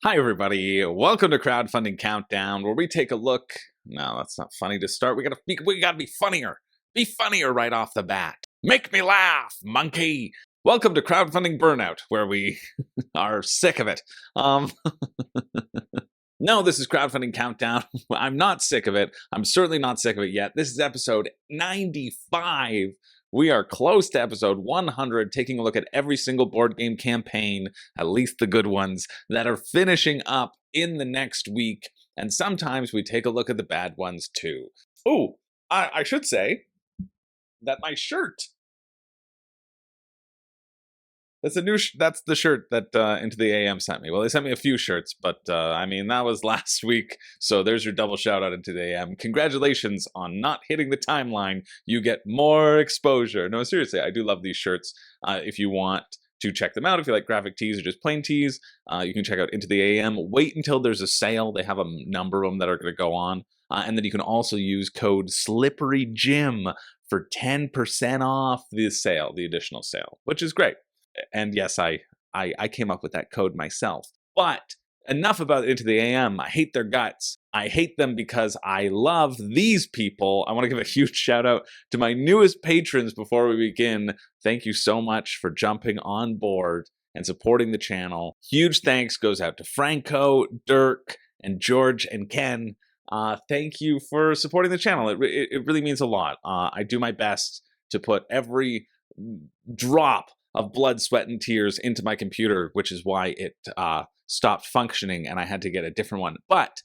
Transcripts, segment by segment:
Hi, everybody. Welcome to Crowdfunding Countdown, where we take a look. No, that's not funny to start. We gotta be funnier. Be funnier right off the bat. Make me laugh, monkey. Welcome to Crowdfunding Burnout, where we are sick of it. No, this is Crowdfunding Countdown. I'm not sick of it. I'm certainly not sick of it yet. This is episode 95. We are close to episode 100, taking a look at every single board game campaign, at least the good ones, that are finishing up in the next week. And sometimes we take a look at the bad ones too. Oh, I should say that my shirt. That's the shirt that Into the AM sent me. Well, they sent me a few shirts, but I mean, that was last week. So there's your double shout out Into the AM. Congratulations on not hitting the timeline. You get more exposure. No, seriously, I do love these shirts. If you want to check them out, if you like graphic tees or just plain tees, you can check out Into the AM. Wait until there's a sale. They have a number of them that are going to go on. And then you can also use code SlipperyJim for 10% off the sale, the additional sale, which is great. And yes, I came up with that code myself. But enough about Into the AM. I hate their guts. I hate them because I love these people. I want to give a huge shout out to my newest patrons before we begin. Thank you so much for jumping on board and supporting the channel. Huge thanks goes out to Franco, Dirk, and George and Ken. Thank you for supporting the channel. It really means a lot. I do my best to put every drop of blood, sweat, and tears into my computer, which is why it stopped functioning and I had to get a different one. But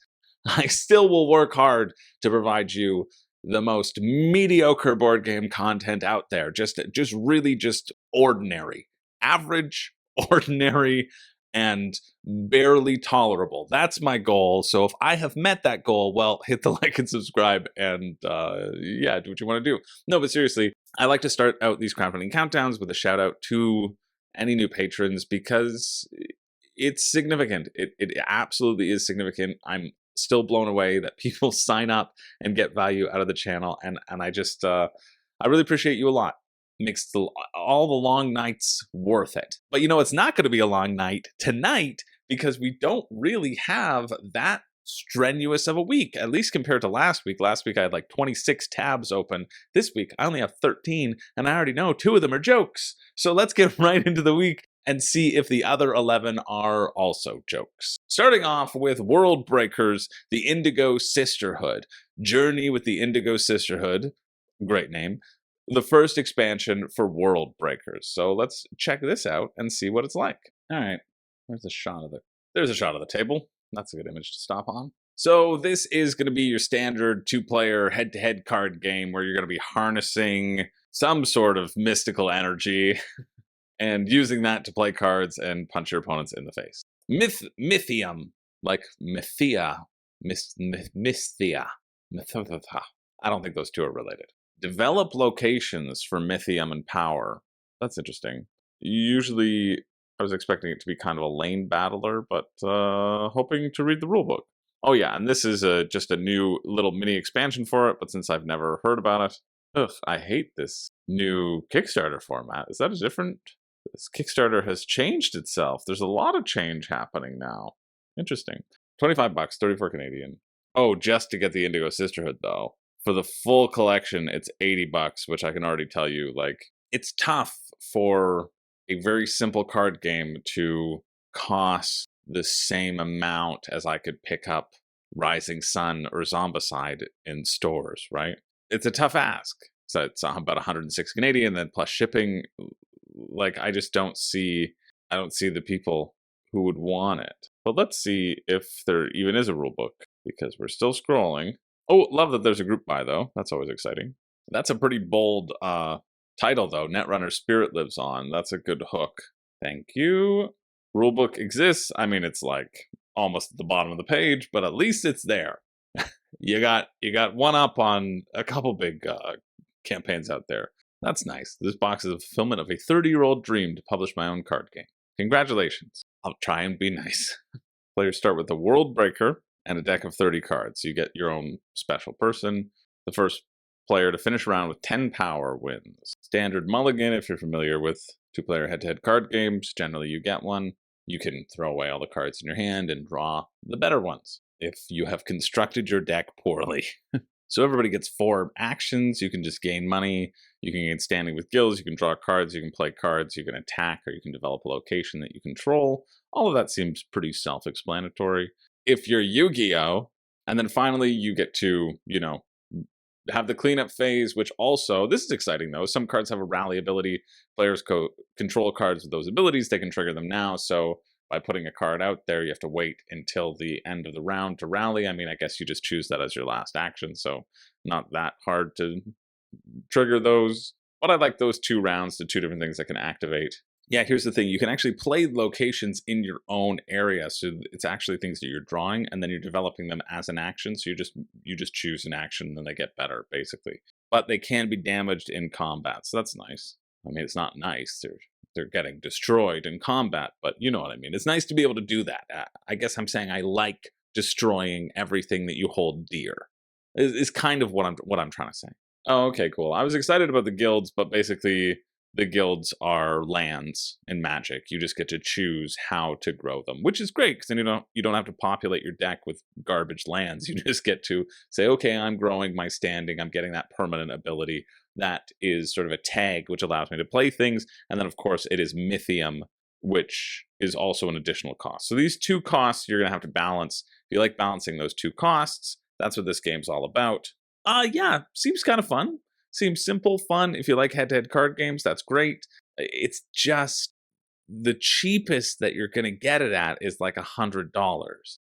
I still will work hard to provide you the most mediocre board game content out there. Just ordinary, average, ordinary, and barely tolerable. That's my goal. So if I have met that goal, well, hit the like and subscribe and yeah, do what you want to do. No, but seriously, I like to start out these crowdfunding countdowns with a shout out to any new patrons because it's significant. It absolutely is significant. I'm still blown away that people sign up and get value out of the channel. And I just, I really appreciate you a lot. Makes all the long nights worth it. But you know, it's not going to be a long night tonight because we don't really have that strenuous of a week, at least compared to last week. Last week I had like 26 tabs open. This week I only have 13, and I already know 2 of them are jokes. So let's get right into the week and see if the other 11 are also jokes. Starting off with Worldbreakers, the Indigo Sisterhood. Journey with the Indigo Sisterhood. Great name. The first expansion for Worldbreakers. So let's check this out and see what it's like. All right, there's a shot of the table. That's a good image to stop on. So this is going to be your standard 2-player head-to-head card game where you're going to be harnessing some sort of mystical energy and using that to play cards and punch your opponents in the face. Mythium, like Mythia, Mysthia. I don't think those two are related. Develop locations for Mythium and power. That's interesting. Usually, I was expecting it to be kind of a lane battler, but hoping to read the rulebook. Oh yeah, and this is just a new little mini expansion for it, but since I've never heard about it, I hate this new Kickstarter format. Is that a different? This Kickstarter has changed itself. There's a lot of change happening now. Interesting. $25, 34 Canadian. Oh, just to get the Indigo Sisterhood though. For the full collection, it's $80, which I can already tell you, like, it's tough for a very simple card game to cost the same amount as I could pick up Rising Sun or Zombicide in stores, right? It's a tough ask. So it's about 106 Canadian, then plus shipping. Like, I don't see the people who would want it. But let's see if there even is a rule book, because we're still scrolling. Oh, love that there's a group buy, though. That's always exciting. That's a pretty bold title, though. Netrunner Spirit Lives On. That's a good hook. Thank you. Rulebook exists. I mean, it's like almost at the bottom of the page, but at least it's there. You got one up on a couple big campaigns out there. That's nice. This box is a fulfillment of a 30-year-old dream to publish my own card game. Congratulations. I'll try and be nice. Players start with a Worldbreaker and a deck of 30 cards. You get your own special person. The first player to finish around with 10 power wins. Standard mulligan, if you're familiar with 2-player head-to-head card games, generally you get one. you can throw away all the cards in your hand and draw the better ones if you have constructed your deck poorly. So everybody gets 4 actions. You can just gain money. You can gain standing with guilds. You can draw cards. You can play cards. You can attack, or you can develop a location that you control. All of that seems pretty self-explanatory. If you're Yu-Gi-Oh! And then finally you get to, have the cleanup phase, which also, this is exciting though, some cards have a rally ability. Players control cards with those abilities. They can trigger them now. So by putting a card out there, you have to wait until the end of the round to rally. I mean, I guess you just choose that as your last action, so not that hard to trigger those. But I like those 2 rounds, the 2 different things that can activate. Yeah, here's the thing. You can actually play locations in your own area. So it's actually things that you're drawing, and then you're developing them as an action. So you just choose an action, and then they get better, basically. But they can be damaged in combat, so that's nice. I mean, it's not nice. They're getting destroyed in combat, but you know what I mean. It's nice to be able to do that. I guess I'm saying I like destroying everything that you hold dear. Is kind of what I'm trying to say. Oh, okay, cool. I was excited about the guilds, but basically the guilds are lands in Magic. You just get to choose how to grow them, which is great because then you don't have to populate your deck with garbage lands. You just get to say, okay, I'm growing my standing. I'm getting that permanent ability. That is sort of a tag which allows me to play things. And then, of course, it is Mythium, which is also an additional cost. So these 2 costs you're going to have to balance. If you like balancing those 2 costs, that's what this game's all about. Yeah, seems kind of fun. Seems simple, fun. If you like head-to-head card games, that's great. It's just the cheapest that you're going to get it at is like $100.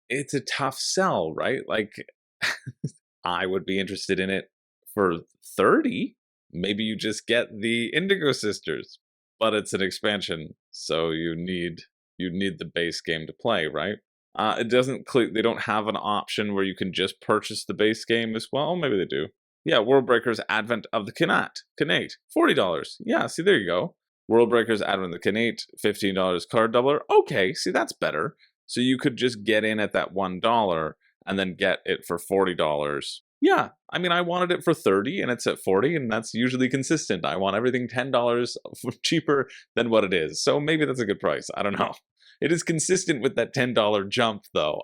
It's a tough sell, right? Like, I would be interested in it for $30. Maybe you just get the Indigo Sisters, but it's an expansion, so you need the base game to play, right? It doesn't they don't have an option where you can just purchase the base game as well. Maybe they do. Yeah, Worldbreakers Advent of the Khanate, $40. Yeah, see, there you go. Worldbreakers Advent of the Khanate, $15 card doubler. Okay, see, that's better. So you could just get in at that $1 and then get it for $40. Yeah, I mean, I wanted it for $30 and it's at $40, and that's usually consistent. I want everything $10 cheaper than what it is. So maybe that's a good price. I don't know. It is consistent with that $10 jump, though.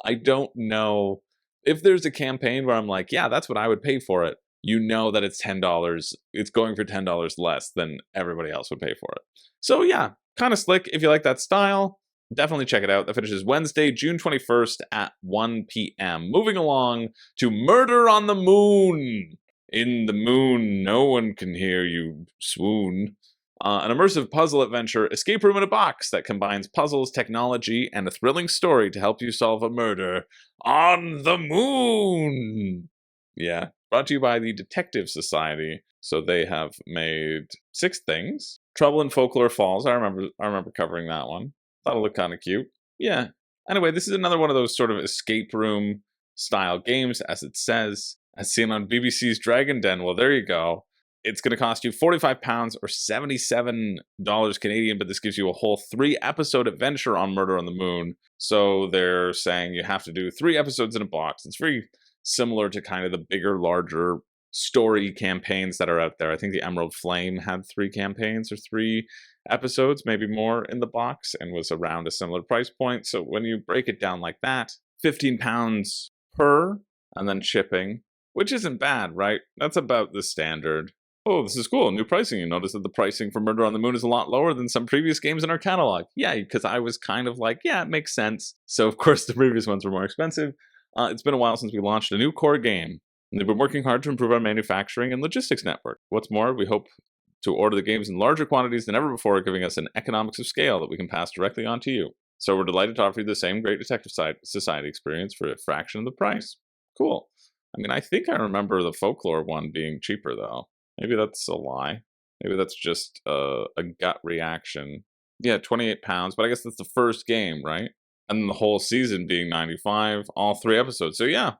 I don't know if there's a campaign where I'm like, yeah, that's what I would pay for it. You know that it's $10. It's going for $10 less than everybody else would pay for it. So yeah, kind of slick. If you like that style, definitely check it out. That finishes Wednesday, June 21st at 1 p.m. Moving along to Murder on the Moon. In the moon, no one can hear you swoon. An immersive puzzle adventure escape room in a box that combines puzzles, technology, and a thrilling story to help you solve a murder on the moon. Yeah, brought to you by the Detective Society. So they have made 6 things. Trouble in Folklore Falls. I remember covering that one. Thought it looked kind of cute. Yeah. Anyway, this is another one of those sort of escape room style games, as it says, as seen on BBC's Dragon Den. Well, there you go. It's going to cost you £45 or $77 Canadian, but this gives you a whole 3-episode adventure on Murder on the Moon. So they're saying you have to do 3 episodes in a box. It's very similar to kind of the bigger, larger story campaigns that are out there. I think the Emerald Flame had 3 campaigns or 3 episodes, maybe more in the box, and was around a similar price point. So when you break it down like that, £15 per, and then shipping, which isn't bad, right? That's about the standard. Oh, this is cool. New pricing. You notice that the pricing for Murder on the Moon is a lot lower than some previous games in our catalog. Yeah, because I was kind of like, yeah, it makes sense. So, of course, the previous ones were more expensive. It's been a while since we launched a new core game, and they've been working hard to improve our manufacturing and logistics network. What's more, we hope to order the games in larger quantities than ever before, giving us an economics of scale that we can pass directly on to you. So we're delighted to offer you the same great Detective Society experience for a fraction of the price. Cool. I mean, I think I remember the Folklore one being cheaper, though. Maybe that's a lie. Maybe that's just a gut reaction. Yeah, £28, but I guess that's the first game, right? And then the whole season being 95, all 3 episodes. So yeah,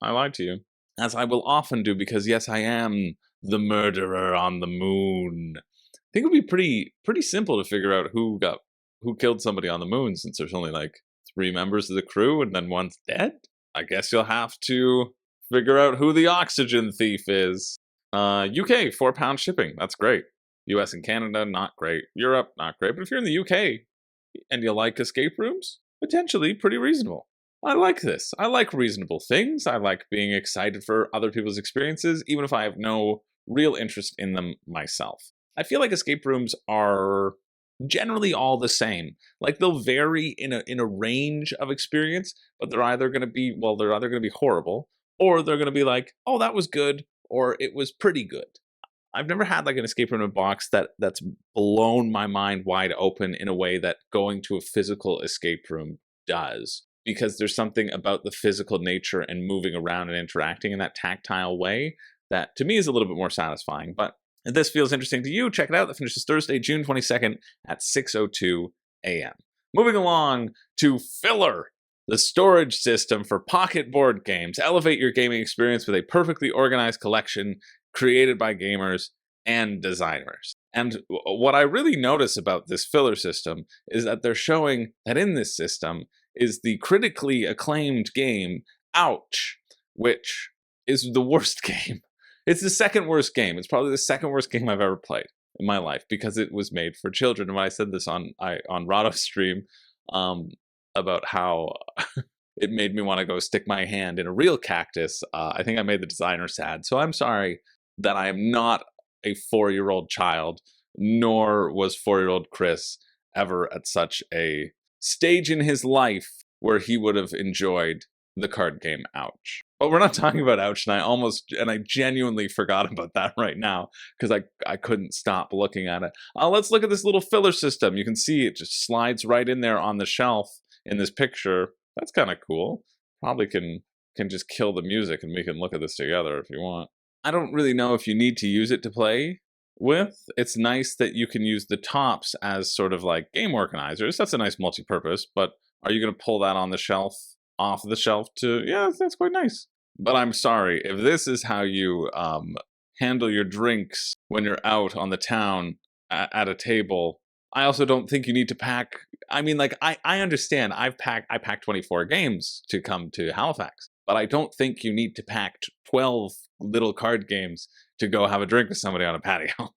I lied to you. As I will often do, because yes, I am the murderer on the moon. I think it would be pretty simple to figure out who killed somebody on the moon, since there's only like 3 members of the crew and then one's dead. I guess you'll have to figure out who the oxygen thief is. UK, £4 shipping. That's great. US and Canada, not great. Europe, not great. But if you're in the UK, and you like escape rooms, potentially pretty reasonable. I like this. I like reasonable things. I like being excited for other people's experiences, even if I have no real interest in them myself. I feel like escape rooms are generally all the same. Like they'll vary in a range of experience, but they're either going to be, well, they're either going to be horrible, or they're going to be like, oh, that was good, or it was pretty good. I've never had like an escape room in a box that's blown my mind wide open in a way that going to a physical escape room does. Because there's something about the physical nature and moving around and interacting in that tactile way that to me is a little bit more satisfying. But if this feels interesting to you, check it out. That finishes Thursday, June 22nd at 6:02 a.m. Moving along to Filler, the storage system for pocket board games. Elevate your gaming experience with a perfectly organized collection created by gamers and designers. And what I really notice about this filler system is that they're showing that in this system is the critically acclaimed game, Ouch, which is the worst game. It's the second worst game. It's probably the second worst game I've ever played in my life because it was made for children. And when I said this on Rado's stream about how it made me want to go stick my hand in a real cactus, I think I made the designer sad. So I'm sorry that I am not a 4-year-old child, nor was 4-year-old Chris ever at such a stage in his life where he would have enjoyed the card game Ouch. But we're not talking about Ouch, and I genuinely forgot about that right now because I couldn't stop looking at it. Let's look at this little filler system. You can see it just slides right in there on the shelf in this picture. That's kind of cool. Probably can just kill the music and we can look at this together if you want. I don't really know if you need to use it to play with. It's nice that you can use the tops as sort of like game organizers. That's a nice multi-purpose, but are you going to pull that on the shelf, off the shelf to, yeah, that's quite nice. But I'm sorry, if this is how you handle your drinks when you're out on the town at a table, I also don't think you need to pack. I mean, like, I understand. I packed 24 games to come to Halifax, but I don't think you need to pack 12 little card games to go have a drink with somebody on a patio.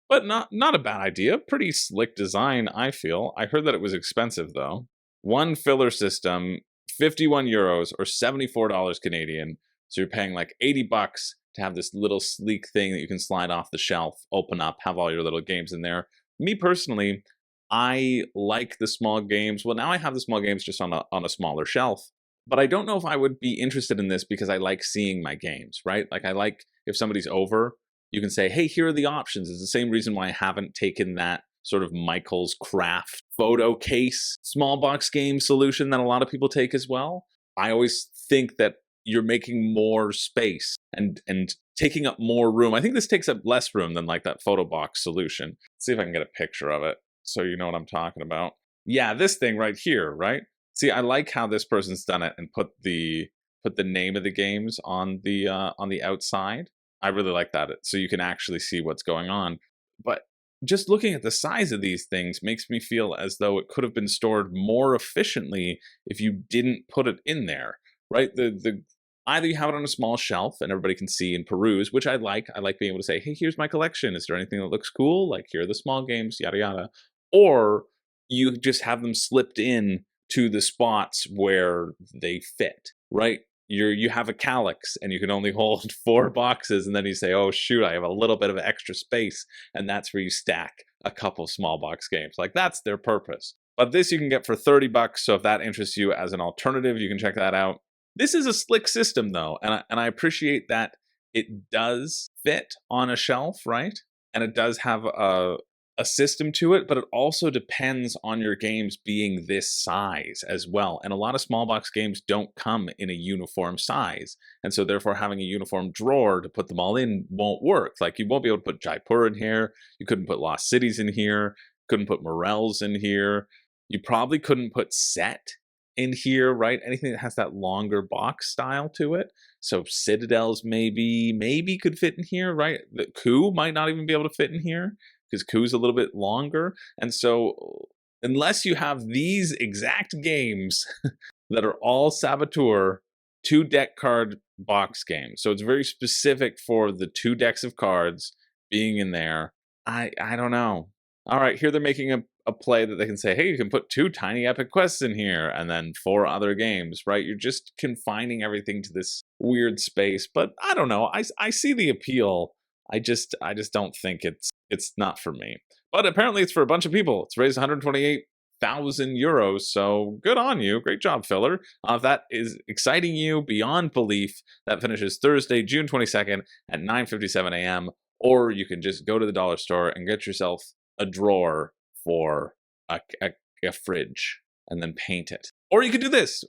But not a bad idea. Pretty slick design, I feel. I heard that it was expensive, though. One filler system, 51 euros or $74 Canadian. So you're paying like 80 bucks to have this little sleek thing that you can slide off the shelf, open up, have all your little games in there. Me personally, I like the small games. Well, now I have the small games just on a smaller shelf. But I don't know if I would be interested in this because I like seeing my games, right? Like I like if somebody's over, you can say, hey, here are the options. It's the same reason why I haven't taken that sort of Michael's Craft photo case small box game solution that a lot of people take as well. I always think that you're making more space and taking up more room. I think this takes up less room than like that photo box solution. Let's see if I can get a picture of it so you know what I'm talking about. Yeah, this thing right here, right? See, I like how this person's done it and put the name of the games on the outside. I really like that, so you can actually see what's going on. But just looking at the size of these things makes me feel as though it could have been stored more efficiently if you didn't put it in there, right? Either you have it on a small shelf and everybody can see and peruse, which I like. I like being able to say, hey, here's my collection. Is there anything that looks cool? Like, here are the small games, yada, yada. Or you just have them slipped in to the spots where they fit, right? You have a calyx and you can only hold 4 boxes, and then you say, oh shoot, I have a little bit of extra space, and that's where you stack a couple small box games. Like, that's their purpose. But this you can get for 30 bucks, so if that interests you as an alternative, you can check that out. This is a slick system though, and I appreciate that it does fit on a shelf, right? And it does have a system to it, but it also depends on your games being this size as well. And a lot of small box games don't come in a uniform size. And so therefore having a uniform drawer to put them all in won't work. Like, you won't be able to put Jaipur in here. You couldn't put Lost Cities in here. Couldn't put Morels in here. You probably couldn't put Set in here, right? Anything that has that longer box style to it. So Citadels maybe could fit in here, right? The Coup might not even be able to fit in here, because Coup's a little bit longer. And so unless you have these exact games that are all Saboteur 2 deck card box games, so it's very specific for the 2 decks of cards being in there, I don't know. All right, here they're making a play that they can say, hey, you can put 2 tiny epic quests in here and then 4 other games, right? You're just confining everything to this weird space. But I don't know. I see the appeal. I just don't think it's not for me. But apparently it's for a bunch of people. It's raised 128,000 euros, so good on you. Great job, Filler. If that is exciting you beyond belief, that finishes Thursday, June 22nd at 9:57 a.m. Or you can just go to the dollar store and get yourself a drawer for a fridge and then paint it. Or you could do this,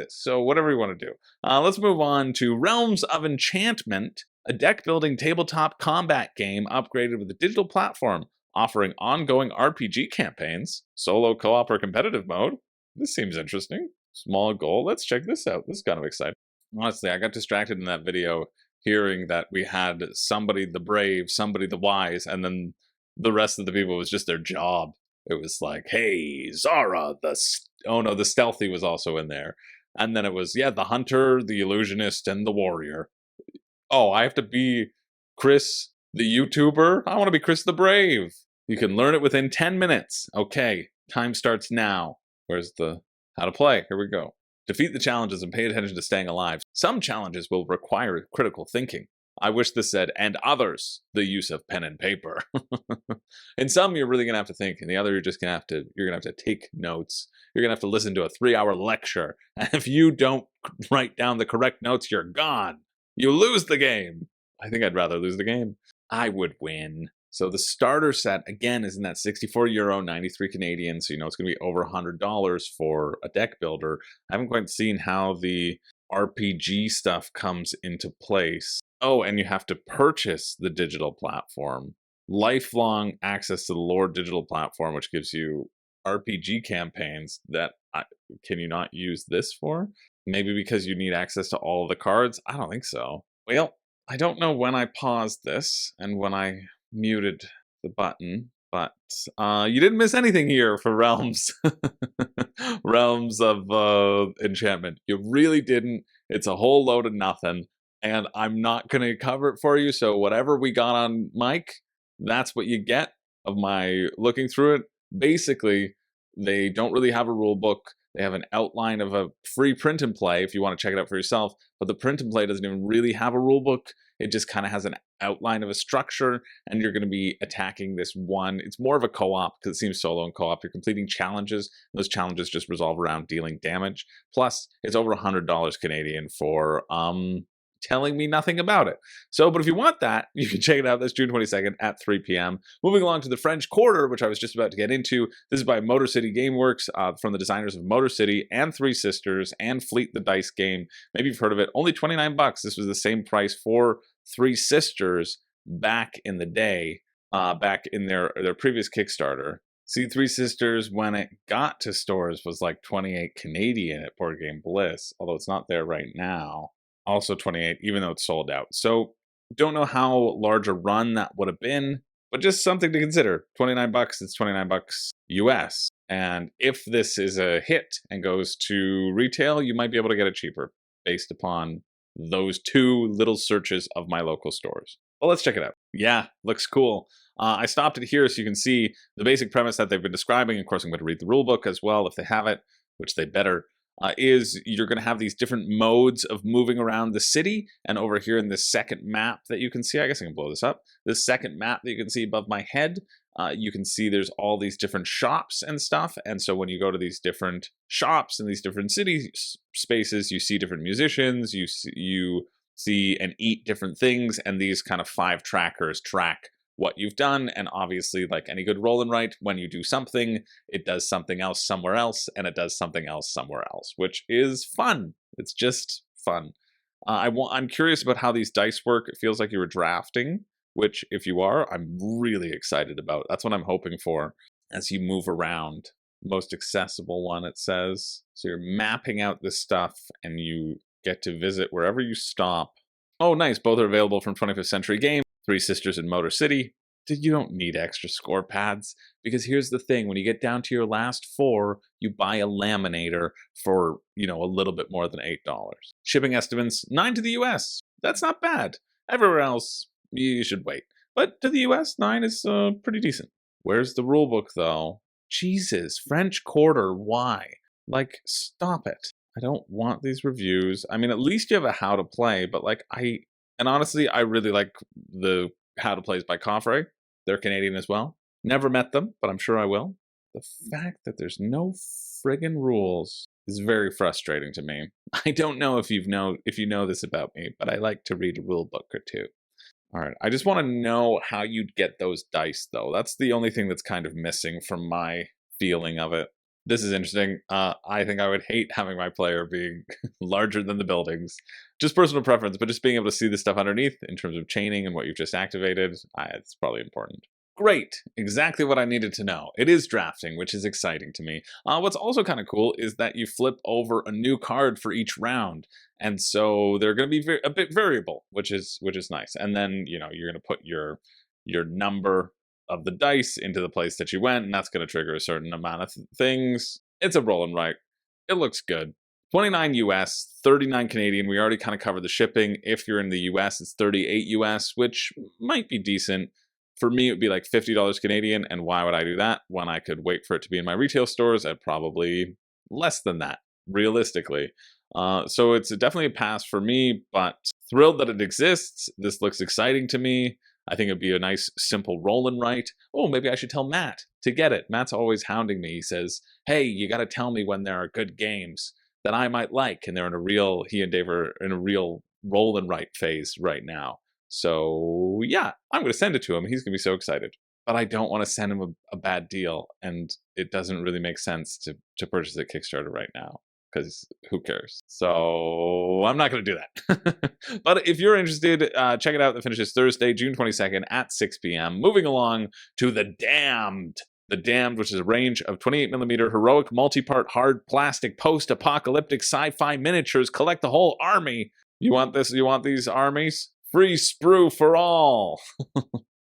So whatever you want to do. Let's move on to Realms of Enchantment, a deck-building tabletop combat game upgraded with a digital platform, offering ongoing RPG campaigns, solo, co-op, or competitive mode. This seems interesting. Small goal. Let's check this out. This is kind of exciting. Honestly, I got distracted in that video hearing that we had somebody the brave, somebody the wise, and then the rest of the people was just their job. It was like, hey, Zara, the stealthy was also in there. And then it was, yeah, the hunter, the illusionist, and the warrior. Oh, I have to be Chris the YouTuber? I want to be Chris the Brave. You can learn it within 10 minutes. Okay, time starts now. Where's the how to play? Here we go. Defeat the challenges and pay attention to staying alive. Some challenges will require critical thinking. I wish this said, and others, the use of pen and paper. In some, you're really gonna have to think. In the other, you're gonna have to take notes. You're gonna have to listen to a 3-hour lecture. And if you don't write down the correct notes, you're gone. You lose the game. I think I'd rather lose the game. I would win. So the starter set, again, is in that €64, 93 Canadian, so you know it's going to be over $100 for a deck builder. I haven't quite seen how the RPG stuff comes into place. Oh, and you have to purchase the digital platform. Lifelong access to the Lore digital platform, which gives you RPG campaigns that can you not use this for? Maybe because you need access to all of the cards? I don't think so. Well, I don't know when I paused this and when I muted the button, but you didn't miss anything here for Realms. Realms of Enchantment. You really didn't. It's a whole load of nothing, and I'm not going to cover it for you, so whatever we got on mic, that's what you get of my looking through it. Basically, they don't really have a rule book. They have an outline of a free print and play if you want to check it out for yourself, but the print and play doesn't even really have a rule book. It just kind of has an outline of a structure, and you're going to be attacking this one. It's more of a co-op because it seems solo and co-op. You're completing challenges. Those challenges just resolve around dealing damage. Plus, it's over $100 Canadian for telling me nothing about it. So, but if you want that, you can check it out. That's June 22nd at 3 p.m. Moving along to the French Quarter, which I was just about to get into. This is by Motor City Gameworks, from the designers of Motor City and Three Sisters and Fleet the Dice game. Maybe you've heard of it. Only $29. This was the same price for Three Sisters back in the day, back in their previous Kickstarter. See, Three Sisters, when it got to stores, was like 28 Canadian at Board Game Bliss, although it's not there right now. Also 28, even though it's sold out. So don't know how large a run that would have been, but just something to consider. $29, it's $29 US. And if this is a hit and goes to retail, you might be able to get it cheaper based upon those two little searches of my local stores. Well, let's check it out. Yeah, looks cool. I stopped it here so you can see the basic premise that they've been describing. Of course, I'm going to read the rulebook as well if they have it, which they better. Is you're going to have these different modes of moving around the city. And over here in this second map that you can see, I guess I can blow this up. This second map that you can see above my head, you can see there's all these different shops and stuff. And so when you go to these different shops and these different city spaces, you see different musicians, you see and eat different things. And these kind of 5 trackers track what you've done, and obviously, like any good roll and write, when you do something, it does something else somewhere else, and it does something else somewhere else, which is fun. It's just fun. I'm curious about how these dice work. It feels like you were drafting, which if you are, I'm really excited about. That's what I'm hoping for as you move around. Most accessible one, it says. So you're mapping out this stuff, and you get to visit wherever you stop. Oh, nice. Both are available from 25th Century Games. Three Sisters in Motor City. You don't need extra score pads, because here's the thing: when you get down to your last 4, you buy a laminator for, a little bit more than $8. Shipping estimates, 9 to the US. That's not bad. Everywhere else, you should wait. But to the US, 9 is pretty decent. Where's the rulebook, though? Jesus, French Quarter, why? Like, stop it. I don't want these reviews. I mean, at least you have a how to play, but like, and honestly, I really like the how to plays by Coffre. They're Canadian as well. Never met them, but I'm sure I will. The fact that there's no friggin' rules is very frustrating to me. I don't know if you know this about me, but I like to read a rule book or two. All right, I just want to know how you'd get those dice, though. That's the only thing that's kind of missing from my feeling of it. This is interesting. I think I would hate having my player being larger than the buildings. Just personal preference, but just being able to see the stuff underneath in terms of chaining and what you've just activated, it's probably important. Great, exactly what I needed to know. It is drafting, which is exciting to me. What's also kind of cool is that you flip over a new card for each round, and so they're going to be a bit variable, which is nice. And then you're going to put your number of the dice into the place that you went, and that's going to trigger a certain amount of things. It's a roll and write. It looks good. 29 US, 39 Canadian. We already kind of covered the shipping. If you're in the US, it's 38 US, which might be decent. For me, it would be like $50 Canadian, and why would I do that when I could wait for it to be in my retail stores at probably less than that, realistically. So it's definitely a pass for me, but thrilled that it exists. This looks exciting to me. I think it'd be a nice, simple roll and write. Oh, maybe I should tell Matt to get it. Matt's always hounding me. He says, hey, you got to tell me when there are good games that I might like. And he and Dave are in a real roll and write phase right now. So yeah, I'm going to send it to him. He's going to be so excited. But I don't want to send him a bad deal. And it doesn't really make sense to purchase a Kickstarter right now, because who cares? So I'm not going to do that. But if you're interested, check it out. The finish is Thursday, June 22nd at 6 p.m. Moving along to The Damned. The Damned, which is a range of 28mm heroic multi-part hard plastic post-apocalyptic sci-fi miniatures. Collect the whole army. You want this? You want these armies? Free sprue for all.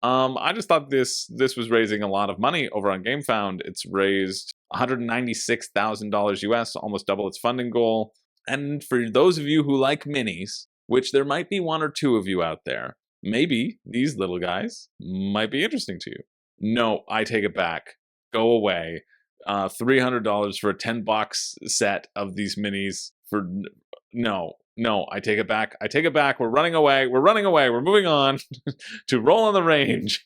I just thought this was raising a lot of money over on GameFound. It's raised $196,000 US, almost double its funding goal. And for those of you who like minis, which there might be one or two of you out there, maybe these little guys might be interesting to you. No, I take it back. Go away. $300 for a 10-box set of these minis for... No, I take it back. I take it back. We're running away. We're moving on to Roll on the Range.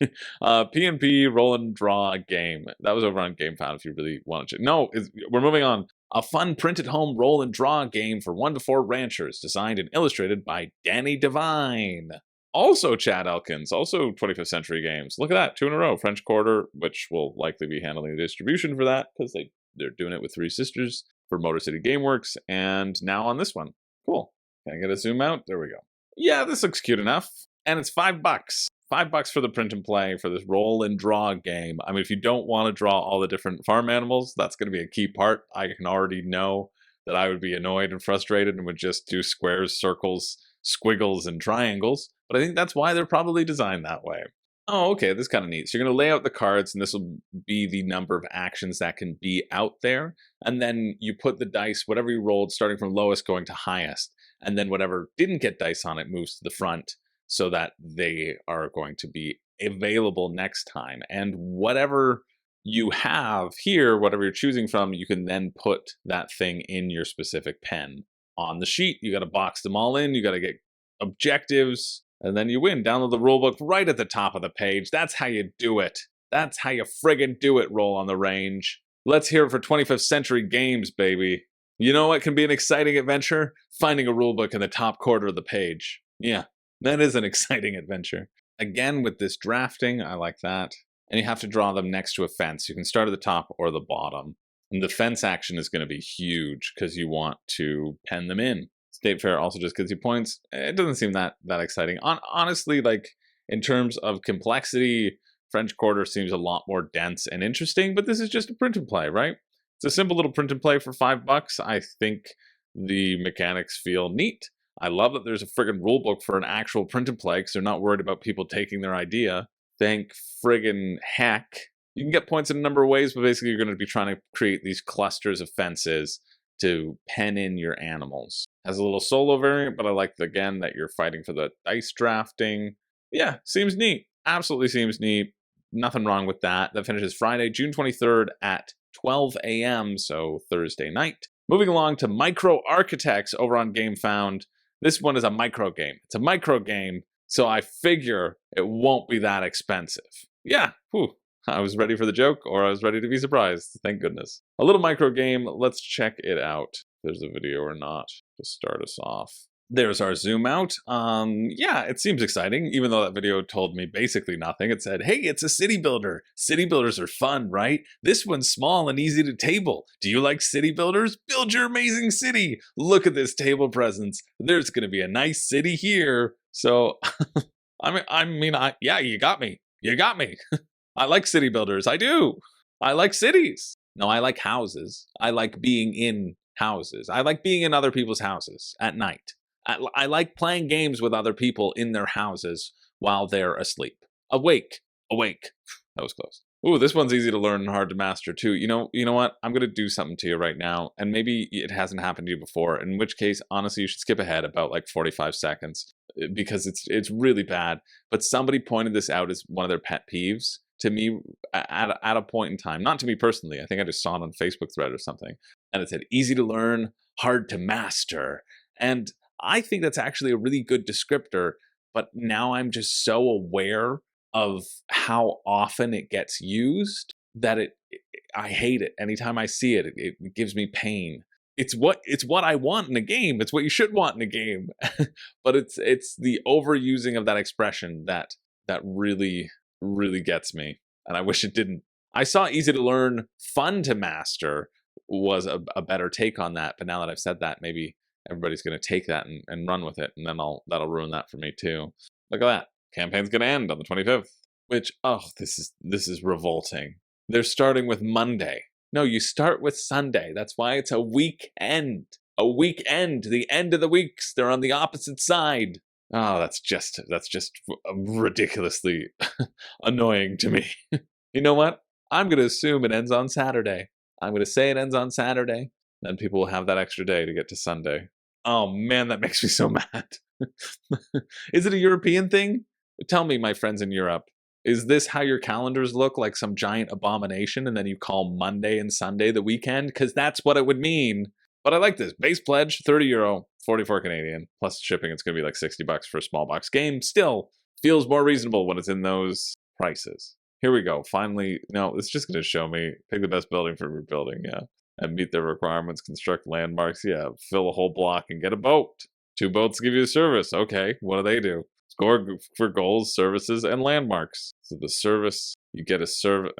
P&P Roll and Draw game. That was over on GameFound if you really wanted to. No, we're moving on. A fun print-at-home roll and draw game for 1 to 4 ranchers, designed and illustrated by Danny Devine. Also Chad Elkins, also 25th Century Games. Look at that, 2 in a row. French Quarter, which will likely be handling the distribution for that, because they're doing it with Three Sisters for Motor City Gameworks, and now on this one. Cool. Can I get a zoom out? There we go. Yeah, this looks cute enough. And it's $5. $5 for the print and play for this roll and draw game. I mean, if you don't want to draw all the different farm animals, that's going to be a key part. I can already know that I would be annoyed and frustrated and would just do squares, circles, squiggles, and triangles. But I think that's why they're probably designed that way. Oh, okay, this is kind of neat. So you're going to lay out the cards, and this will be the number of actions that can be out there. And then you put the dice, whatever you rolled, starting from lowest going to highest. And then whatever didn't get dice on it moves to the front so that they are going to be available next time. And whatever you have here, whatever you're choosing from, you can then put that thing in your specific pen. On the sheet, you got to box them all in. You got to get objectives, and then you win. Download the rulebook right at the top of the page. That's how you do it. That's how you friggin' do it, Roll on the Range. Let's hear it for 25th Century Games, baby. You know what can be an exciting adventure? Finding a rulebook in the top quarter of the page. Yeah, that is an exciting adventure. Again, with this drafting, I like that. And you have to draw them next to a fence. You can start at the top or the bottom. And the fence action is going to be huge because you want to pen them in. State Fair also just gives you points. It doesn't seem that exciting. Honestly, like, in terms of complexity, French Quarter seems a lot more dense and interesting, but this is just a print and play, right? It's a simple little print and play for $5. I think the mechanics feel neat. I love that there's a friggin' rulebook for an actual print and play because they're not worried about people taking their idea. Thank friggin' heck. You can get points in a number of ways, but basically you're going to be trying to create these clusters of fences to pen in your animals. Has a little solo variant, but I like, again, that you're fighting for the dice drafting. Yeah, seems neat. Absolutely seems neat. nothing wrong with that. That finishes Friday, June 23rd at 12 a.m., so Thursday night. Moving along to Micro Architects over on GameFound. This one is a micro game. It's a micro game, so I figure it won't be that expensive. Yeah, whew. I was ready for the joke, or I was ready to be surprised. Thank goodness. A little micro game. Let's check it out. If there's a video or not to start us off. There's our zoom out. Yeah, it seems exciting, even though that video told me basically nothing. It said, hey, it's a city builder. City builders are fun, right? This one's small and easy to table. Do you like city builders? Build your amazing city. Look at this table presence. There's going to be a nice city here. So, yeah, you got me. You got me. I like city builders. I do. I like cities. No, I like houses. I like being in houses. I like being in other people's houses at night. I like playing games with other people in their houses while they're asleep. Awake. That was close. Ooh, this one's easy to learn and hard to master too. You know what? I'm going to do something to you right now, and maybe it hasn't happened to you before, in which case, honestly, you should skip ahead about like 45 seconds because it's really bad. But somebody pointed this out as one of their pet peeves to me at a point in time. Not to me personally. I think I just saw it on Facebook thread or something. And it said, easy to learn, hard to master. And I think that's actually a really good descriptor, but now I'm just so aware of how often it gets used that I hate it. Anytime I see it, it gives me pain. It's what I want in a game. It's what you should want in a game. But it's the overusing of that expression that really gets me, and I wish it didn't. I saw easy to learn, fun to master was a better take on that, but now that I've said that, maybe everybody's going to take that and run with it, and then that'll ruin that for me too. Look at that. Campaign's going to end on the 25th, which, oh, this is revolting. They're starting with Monday. No, you start with Sunday. That's why it's a weekend. A weekend, the end of the weeks. They're on the opposite side. Oh, that's just ridiculously annoying to me. You know what? I'm going to assume it ends on Saturday. I'm going to say it ends on Saturday. Then people will have that extra day to get to Sunday. Oh man, that makes me so mad. Is it a European thing? Tell me, my friends in Europe, is this how your calendars look, like some giant abomination, and then you call Monday and Sunday the weekend? Because that's what it would mean. But I like this. Base pledge, €30, 44 Canadian. Plus shipping, it's going to be like $60 for a small box game. Still feels more reasonable when it's in those prices. Here we go. Finally, no, it's just going to show me, pick the best building for rebuilding, yeah. And meet their requirements, construct landmarks, yeah. Fill a whole block and get a boat. 2 boats give you a service. Okay, what do? Score for goals, services, and landmarks. So the service, you get a service.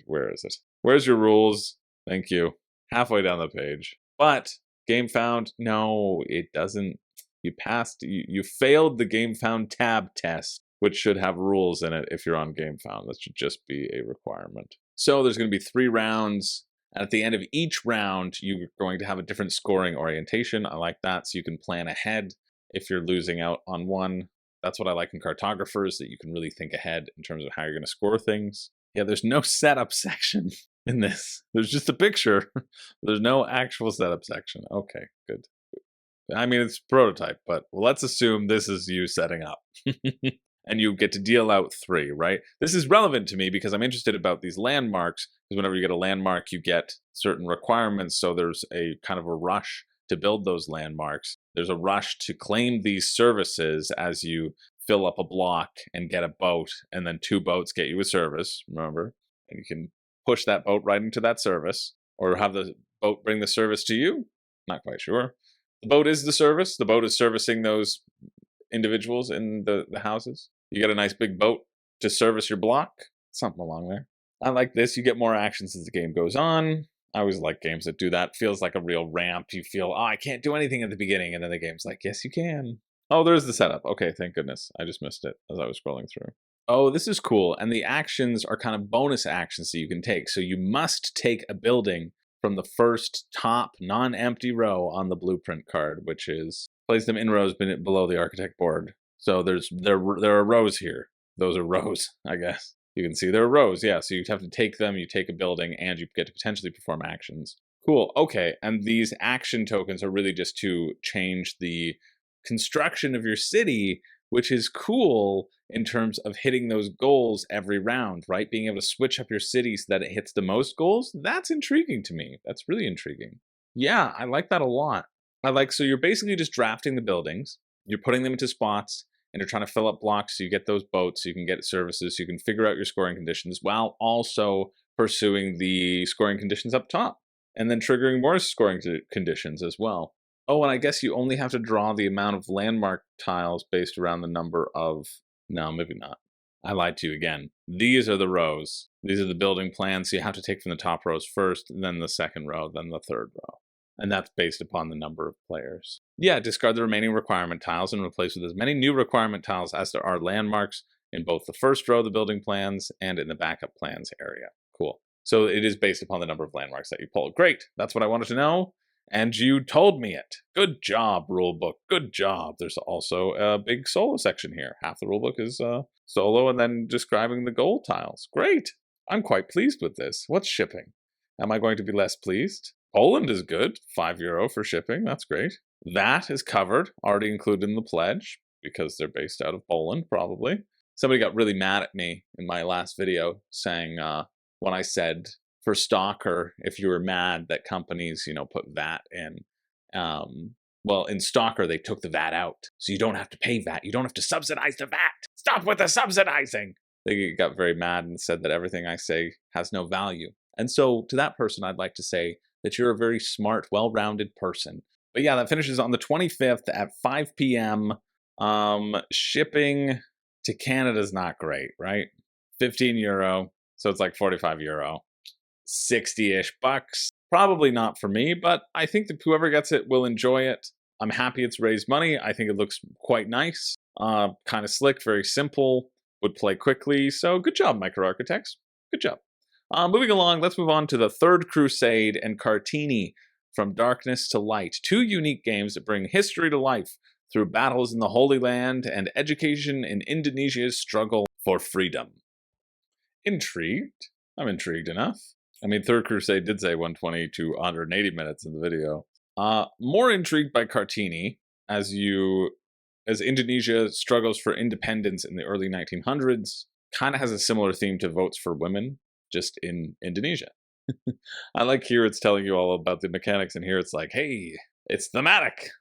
Where is it? Where's your rules? Thank you. Halfway down the page. But GameFound, no, it doesn't. You failed the GameFound tab test, which should have rules in it if you're on GameFound. That should just be a requirement. So there's going to be 3 rounds. And at the end of each round, you're going to have a different scoring orientation. I like that, so you can plan ahead if you're losing out on one. That's what I like in cartographers, that you can really think ahead in terms of how you're going to score things. Yeah, there's no setup section in this. There's just a picture. There's no actual setup section. Okay, good. I mean, it's prototype, but let's assume this is you setting up. And you get to deal out 3, right? This is relevant to me because I'm interested about these landmarks, because whenever you get a landmark, you get certain requirements, so there's a kind of a rush to build those landmarks. There's a rush to claim these services as you fill up a block and get a boat, and then 2 boats get you a service, remember? And you can push that boat right into that service, or have the boat bring the service to you. Not quite sure. The boat is the service. The boat is servicing those individuals in the houses. You get a nice big boat to service your block. Something along there. I like this. You get more actions as the game goes on. I always like games that do that. Feels like a real ramp. You feel, oh, I can't do anything at the beginning. And then the game's like, yes, you can. Oh, there's the setup. Okay, thank goodness. I just missed it as I was scrolling through. Oh, this is cool. And the actions are kind of bonus actions that you can take. So you must take a building from the first top non-empty row on the blueprint card, which is place them in rows below the architect board. So there are rows here. Those are rows, I guess. You can see there are rows, yeah. So you have to take them, you take a building, and you get to potentially perform actions. Cool, okay. And these action tokens are really just to change the construction of your city, which is cool in terms of hitting those goals every round, right? Being able to switch up your city so that it hits the most goals. That's intriguing to me. That's really intriguing. Yeah, I like that a lot. So you're basically just drafting the buildings, you're putting them into spots, and you're trying to fill up blocks so you get those boats, so you can get services, so you can figure out your scoring conditions while also pursuing the scoring conditions up top and then triggering more scoring conditions as well. Oh, and I guess you only have to draw the amount of landmark tiles based around the number of... No, maybe not. I lied to you again. These are the rows. These are the building plans, so you have to take from the top rows first, then the second row, then the third row. And that's based upon the number of players. Yeah, discard the remaining requirement tiles and replace with as many new requirement tiles as there are landmarks in both the first row of the building plans and in the backup plans area. Cool. So it is based upon the number of landmarks that you pull. Great. That's what I wanted to know. And you told me it. Good job, rulebook. Good job. There's also a big solo section here. Half the rulebook is solo and then describing the goal tiles. Great. I'm quite pleased with this. What's shipping? Am I going to be less pleased? Poland is good. €5 for shipping. That's great. That is covered. Already included in the pledge because they're based out of Poland, probably. Somebody got really mad at me in my last video saying when I said for Stalker, if you were mad that companies, put VAT in, well, in Stalker, they took the VAT out. So you don't have to pay VAT. You don't have to subsidize the VAT. Stop with the subsidizing. They got very mad and said that everything I say has no value. And so to that person, I'd like to say that you're a very smart, well-rounded person. But yeah, that finishes on the 25th at 5 p.m. Shipping to Canada is not great, right? €15, so it's like €45. 60-ish bucks. Probably not for me, but I think that whoever gets it will enjoy it. I'm happy it's raised money. I think it looks quite nice. Kind of slick, very simple, would play quickly. So good job, Micro Architects. Good job. Moving along, let's move on to the Third Crusade and Kartini, From Darkness to Light. Two unique games that bring history to life through battles in the Holy Land and education in Indonesia's struggle for freedom. Intrigued? I'm intrigued enough. I mean, Third Crusade did say 120 to 180 minutes in the video. More intrigued by Kartini, as Indonesia struggles for independence in the early 1900s. Kind of has a similar theme to votes for women, just in Indonesia. I like here it's telling you all about the mechanics, and here it's like, hey, it's thematic.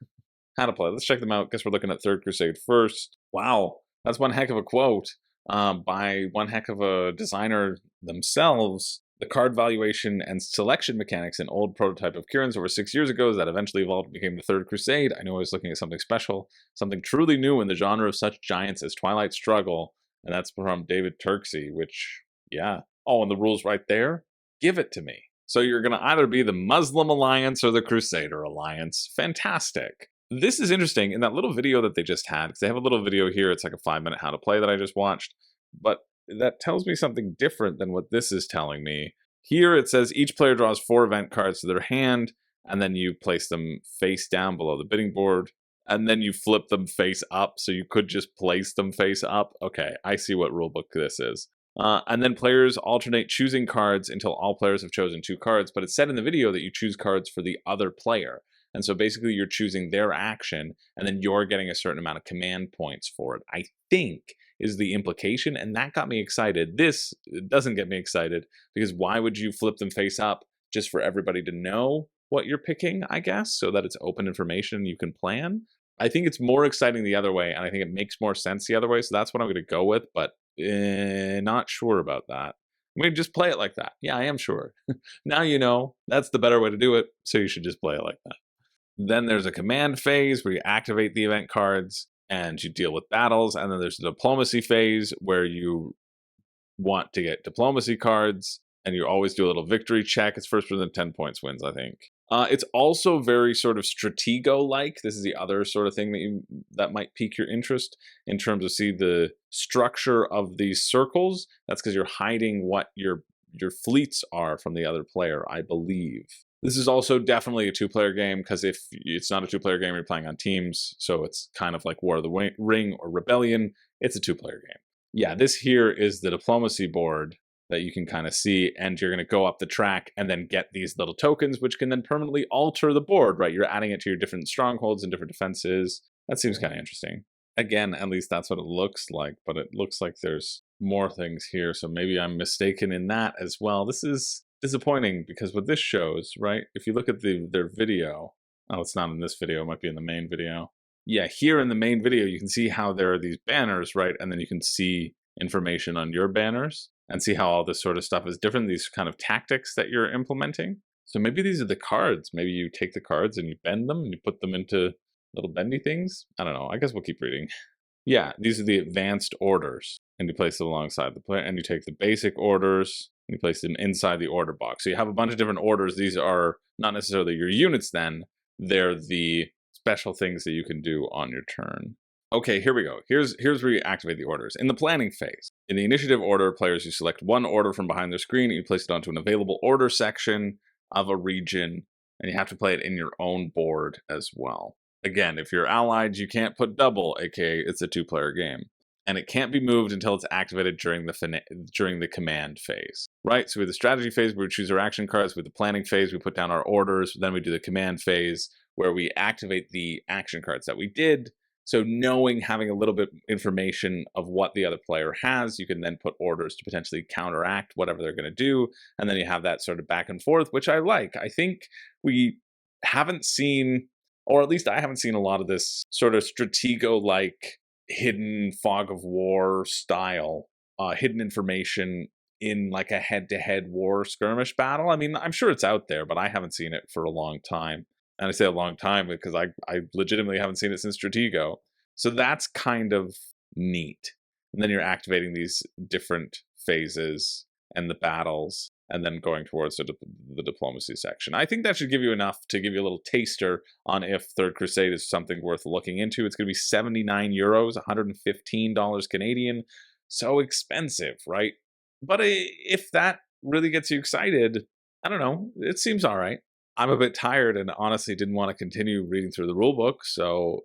How to play. Let's check them out. Guess we're looking at Third Crusade first. Wow, that's one heck of a quote by one heck of a designer themselves. The card valuation and selection mechanics in old prototype of Kieran's over 6 years ago that eventually evolved and became the Third Crusade. I knew I was looking at something special, something truly new in the genre of such giants as Twilight Struggle. And that's from David Turksey, which, yeah. Oh, and the rules right there? Give it to me. So you're going to either be the Muslim Alliance or the Crusader Alliance. Fantastic. This is interesting. In that little video that they just had, because they have a little video here, it's like a 5-minute how to play that I just watched. But that tells me something different than what this is telling me. Here it says each player draws 4 event cards to their hand, and then you place them face down below the bidding board, and then you flip them face up, so you could just place them face up. Okay, I see what rulebook this is. And then players alternate choosing cards until all players have chosen 2 cards, but it said in the video that you choose cards for the other player. And so basically you're choosing their action, and then you're getting a certain amount of command points for it, I think, is the implication, and that got me excited. This doesn't get me excited, because why would you flip them face up just for everybody to know what you're picking, I guess, so that it's open information you can plan? I think it's more exciting the other way, and I think it makes more sense the other way, so that's what I'm going to go with, but not sure about that. I mean, just play it like that. Yeah, I am sure. Now you know. That's the better way to do it, so you should just play it like that. Then there's a command phase where you activate the event cards and you deal with battles. And then there's a diplomacy phase where you want to get diplomacy cards and you always do a little victory check. It's first within 10 points wins, I think. It's also very sort of Stratego-like. This is the other sort of thing that might pique your interest in terms of see the structure of these circles. That's because you're hiding what your fleets are from the other player, I believe. This is also definitely a 2-player game, because if it's not a 2-player game, you're playing on teams, so it's kind of like War of the Ring or Rebellion. It's a 2-player game. Yeah, this here is the diplomacy board that you can kind of see, and you're going to go up the track and then get these little tokens, which can then permanently alter the board, right? You're adding it to your different strongholds and different defenses. That seems kind of interesting. Again, at least that's what it looks like, but it looks like there's more things here, so maybe I'm mistaken in that as well. This is disappointing because what this shows, right, if you look at their video, oh, it's not in this video, it might be in the main video. Yeah, here in the main video, you can see how there are these banners, right, and then you can see information on your banners and see how all this sort of stuff is different, these kind of tactics that you're implementing. So maybe these are the cards. Maybe you take the cards and you bend them and you put them into little bendy things. I don't know. I guess we'll keep reading. Yeah, these are the advanced orders, and you place them alongside the player, and you take the basic orders and you place them inside the order box. So you have a bunch of different orders. These are not necessarily your units then, they're the special things that you can do on your turn. Okay, here we go. Here's where you activate the orders. In the planning phase, in the initiative order, players, you select one order from behind their screen and you place it onto an available order section of a region, and you have to play it in your own board as well. Again, if you're allied, you can't put double, aka it's a 2-player game. And it can't be moved until it's activated during the command phase. Right? So we have the strategy phase where we choose our action cards. With the planning phase, we put down our orders. Then we do the command phase where we activate the action cards that we did. So having a little bit information of what the other player has, you can then put orders to potentially counteract whatever they're going to do. And then you have that sort of back and forth, which I like. I think we haven't seen, or at least I haven't seen, a lot of this sort of Stratego-like hidden fog of war style, hidden information in like a head-to-head war skirmish battle. I mean, I'm sure it's out there, but I haven't seen it for a long time. And I say a long time because I legitimately haven't seen it since Stratego. So that's kind of neat. And then you're activating these different phases and the battles, and then going towards the diplomacy section. I think that should give you enough to give you a little taster on if Third Crusade is something worth looking into. It's going to be 79 euros, $115 Canadian. So expensive, right? But if that really gets you excited, I don't know, it seems all right. I'm a bit tired and honestly didn't want to continue reading through the rulebook, so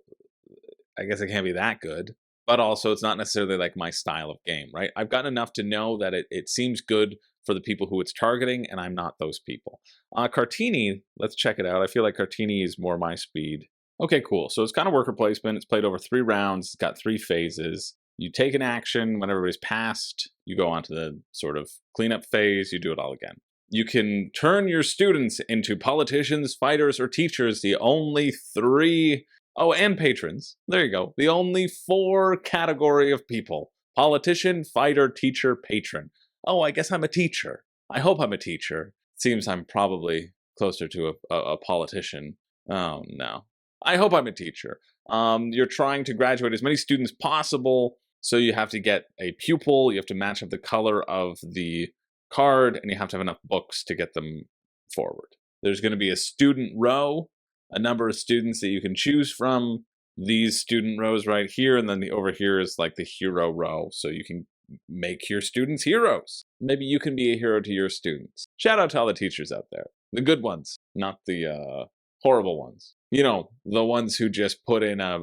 I guess it can't be that good. But also, it's not necessarily like my style of game, right? I've gotten enough to know that it seems good for the people who it's targeting, and I'm not those people. Kartini, let's check it out. I feel like Kartini is more my speed. Okay, cool. So it's kind of worker placement. It's played over 3 rounds. It's got 3 phases. You take an action. When everybody's passed, you go on to the sort of cleanup phase. You do it all again. You can turn your students into politicians, fighters, or teachers. The only 3... Oh, and patrons. There you go. The only 4 category of people. Politician, fighter, teacher, patron. Oh, I guess I'm a teacher. I hope I'm a teacher. Seems I'm probably closer to a politician. Oh, no. I hope I'm a teacher. You're trying to graduate as many students possible, so you have to get a pupil. You have to match up the color of the card, and you have to have enough books to get them forward. There's going to be a student row, a number of students that you can choose from. These student rows right here, and then over here is like the hero row, so you can make your students heroes. Maybe you can be a hero to your students. Shout out to all the teachers out there. The good ones, not the horrible ones. You know, the ones who just put in a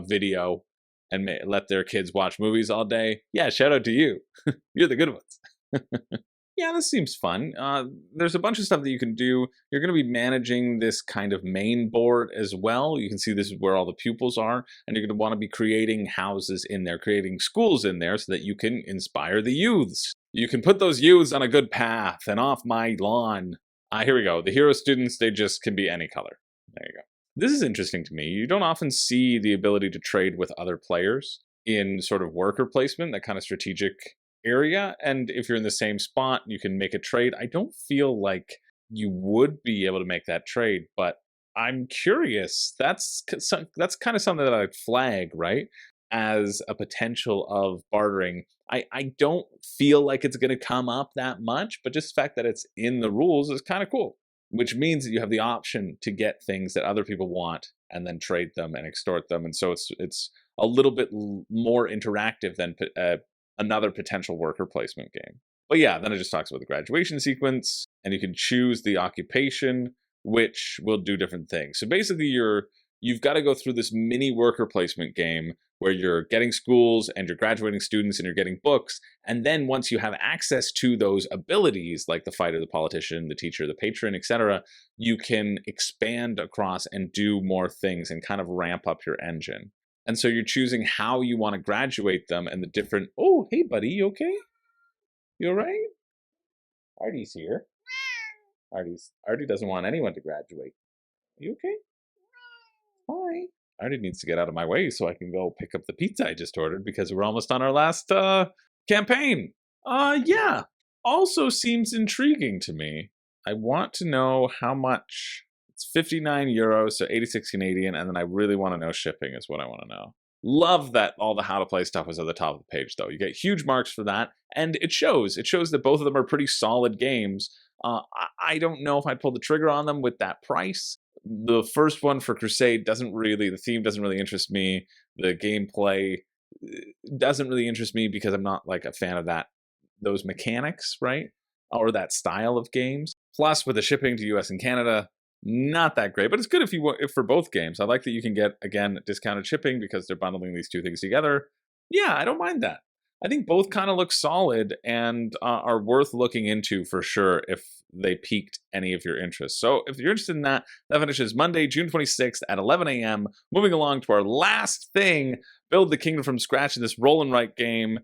video and let their kids watch movies all day. Yeah, shout out to you. You're the good ones. Yeah, this seems fun. There's a bunch of stuff that you can do. You're going to be managing this kind of main board as well. You can see this is where all the pupils are, and you're going to want to be creating houses in there, creating schools in there so that you can inspire the youths. You can put those youths on a good path and off my lawn. Here we go. The hero students, they just can be any color. There you go. This is interesting to me. You don't often see the ability to trade with other players in sort of worker placement, that kind of strategic area, and if you're in the same spot, you can make a trade. I don't feel like you would be able to make that trade, but I'm curious. That's kind of something that I'd flag, right, as a potential of bartering. I don't feel like it's going to come up that much, but just the fact that it's in the rules is kind of cool, which means that you have the option to get things that other people want and then trade them and extort them, and so it's a little bit more interactive than another potential worker placement game. But yeah, then it just talks about the graduation sequence, and you can choose the occupation, which will do different things. So basically, you've got to go through this mini worker placement game where you're getting schools and you're graduating students and you're getting books. And then once you have access to those abilities, like the fighter, the politician, the teacher, the patron, etc., you can expand across and do more things and kind of ramp up your engine. And so you're choosing how you want to graduate them and the different, oh, hey buddy, you okay? You all right? Artie's here. Artie doesn't want anyone to graduate. Are you okay? Hi. Artie needs to get out of my way so I can go pick up the pizza I just ordered because we're almost on our last campaign. Yeah. Also seems intriguing to me. I want to know how much. It's 59 euros, so 86 Canadian, and then I really want to know shipping is what I want to know. Love that all the how to play stuff is at the top of the page, though. You get huge marks for that, and it shows. It shows that both of them are pretty solid games. I don't know if I'd pull the trigger on them with that price. The first one for Crusade the theme doesn't really interest me. The gameplay doesn't really interest me because I'm not like a fan of those mechanics, right? Or that style of games. Plus, with the shipping to US and Canada, not that great, but it's good if for both games. I like that you can get, again, discounted shipping because they're bundling these two things together. Yeah, I don't mind that. I think both kind of look solid and are worth looking into for sure if they piqued any of your interest. So if you're interested in that, that finishes Monday, June 26th at 11 a.m. Moving along to our last thing, build the kingdom from scratch in this roll and write game.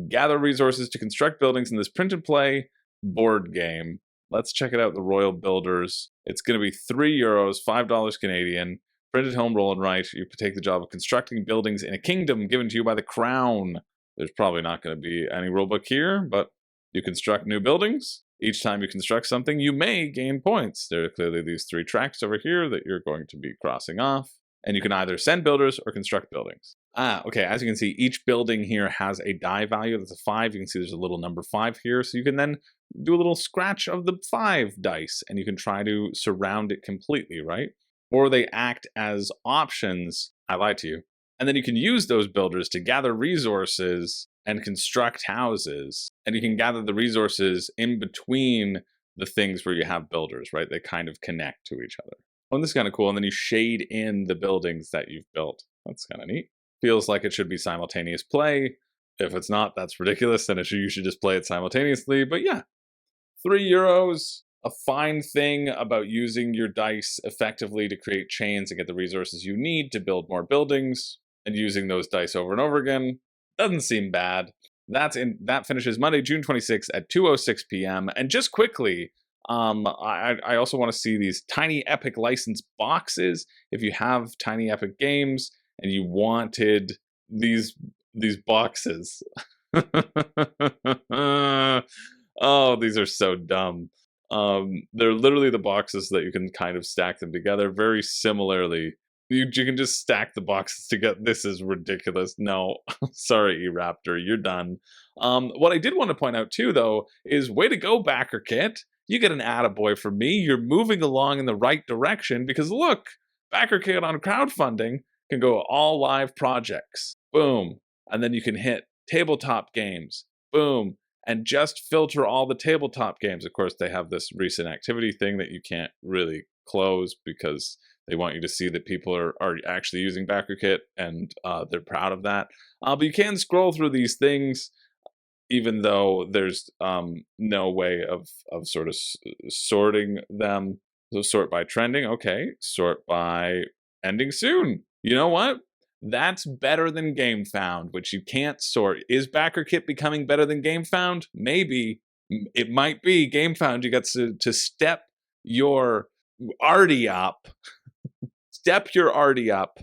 Gather resources to construct buildings in this print and play board game. Let's check it out, the Royal Builders. It's going to be €3, $5 Canadian. Printed home roll and write. You take the job of constructing buildings in a kingdom given to you by the crown. There's probably not going to be any rulebook here, but you construct new buildings. Each time you construct something, you may gain points. There are clearly these 3 tracks over here that you're going to be crossing off. And you can either send builders or construct buildings. Okay, as you can see, each building here has a die value. That's a 5. You can see there's a little number 5 here. So you can then do a little scratch of the 5 dice, and you can try to surround it completely, right? Or they act as options. I lied to you. And then you can use those builders to gather resources and construct houses. And you can gather the resources in between the things where you have builders, right? They kind of connect to each other. Oh, this is kind of cool. And then you shade in the buildings that you've built. That's kind of neat. Feels like it should be simultaneous play. If it's not, that's ridiculous. Then you should just play it simultaneously. But yeah, €3. A fine thing about using your dice effectively to create chains and get the resources you need to build more buildings and using those dice over and over again. Doesn't seem bad. That finishes Monday, June 26th at 2:06 p.m. And just quickly, I also want to see these Tiny Epic license boxes. If you have Tiny Epic games and you wanted these boxes. Oh, these are so dumb. They're literally the boxes that you can kind of stack them together very similarly. You can just stack the boxes together. This is ridiculous. No, sorry, eRaptor, you're done. What I did want to point out too, though, is way to go, Backerkit. You get an attaboy from me. You're moving along in the right direction because look, Backerkit on crowdfunding can go all live projects. Boom. And then you can hit tabletop games. Boom. And just filter all the tabletop games. Of course, they have this recent activity thing that you can't really close because they want you to see that people are actually using Backerkit and they're proud of that. But you can scroll through these things even though there's no way of sort of sorting them. So sort by trending, okay. Sort by ending soon. You know what? That's better than GameFound, which you can't sort. Is Backerkit becoming better than GameFound? Maybe. It might be. GameFound, you got to step your arty up. Step your arty up,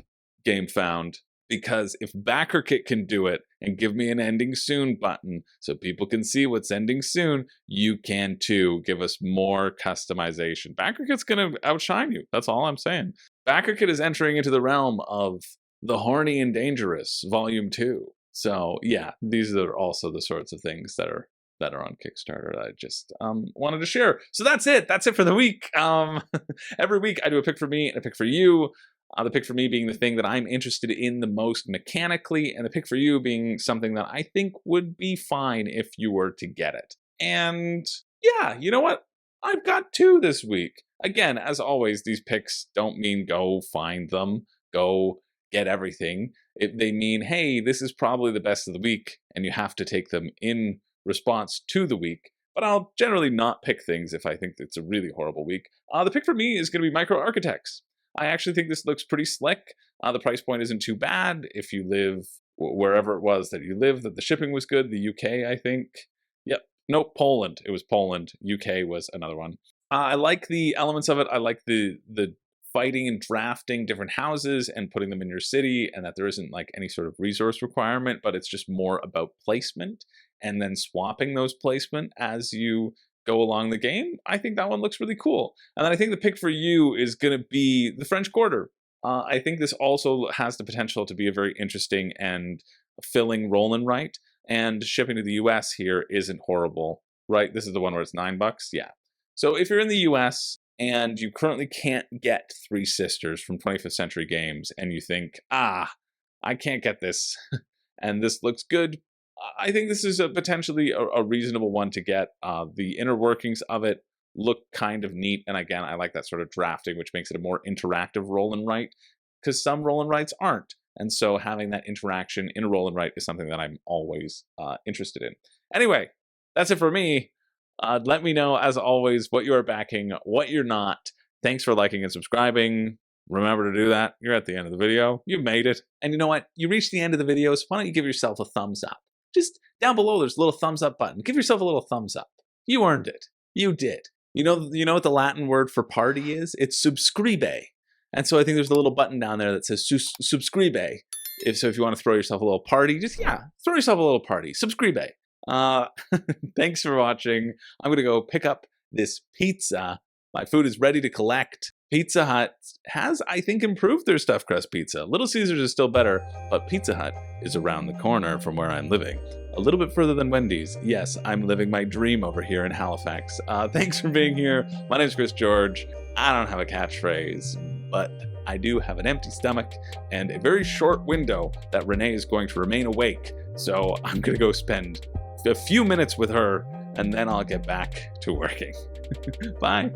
GameFound. Because if Backerkit can do it and give me an ending soon button so people can see what's ending soon, you can too. Give us more customization. Backerkit's going to outshine you. That's all I'm saying. Backerkit is entering into the realm of The Horny and Dangerous, Volume 2. So yeah, these are also the sorts of things that are on Kickstarter that I just wanted to share. So that's it. That's it for the week. Every week I do a pick for me and a pick for you. The pick for me being the thing that I'm interested in the most mechanically, and the pick for you being something that I think would be fine if you were to get it. And yeah, you know what? I've got 2 this week. Again, as always, these picks don't mean go find them, go get everything. They mean, hey, this is probably the best of the week, and you have to take them in response to the week. But I'll generally not pick things if I think it's a really horrible week. The pick for me is going to be Micro Architects. I actually think this looks pretty slick. The price point isn't too bad if you live wherever it was that you live, that the shipping was good. The UK, I think. Yep. Nope, Poland. It was Poland. UK was another one. I like the elements of it. I like the fighting and drafting different houses and putting them in your city, and that there isn't like any sort of resource requirement, but it's just more about placement and then swapping those placement as you go along the game. I think that one looks really cool. And then I think the pick for you is going to be the French Quarter. I think this also has the potential to be a very interesting and filling roll and write, and shipping to the US here isn't horrible, right? This is the one where it's $9. Yeah. So if you're in the US and you currently can't get Three Sisters from 25th Century Games, and you think, I can't get this, and this looks good, I think this is potentially a reasonable one to get. The inner workings of it look kind of neat, and again, I like that sort of drafting, which makes it a more interactive roll and write, because some roll and writes aren't. And so having that interaction in a roll and write is something that I'm always interested in. Anyway, that's it for me. Let me know, as always, what you are backing, what you're not. Thanks for liking and subscribing. Remember to do that. You're at the end of the video. You made it. And you know what? You reached the end of the video, so why don't you give yourself a thumbs up? Just down below, there's a little thumbs up button. Give yourself a little thumbs up. You earned it. You did. You know what the Latin word for party is? It's subscribe. And so I think there's a little button down there that says subscribe. If you want to throw yourself a little party, just, throw yourself a little party. Subscribe. Thanks for watching. I'm going to go pick up this pizza. My food is ready to collect. Pizza Hut has, I think, improved their stuffed crust pizza. Little Caesars is still better, but Pizza Hut is around the corner from where I'm living. A little bit further than Wendy's. Yes, I'm living my dream over here in Halifax. Thanks for being here. My name's Chris George. I don't have a catchphrase, but I do have an empty stomach and a very short window that Renee is going to remain awake. So I'm going to go spend a few minutes with her, and then I'll get back to working. Bye.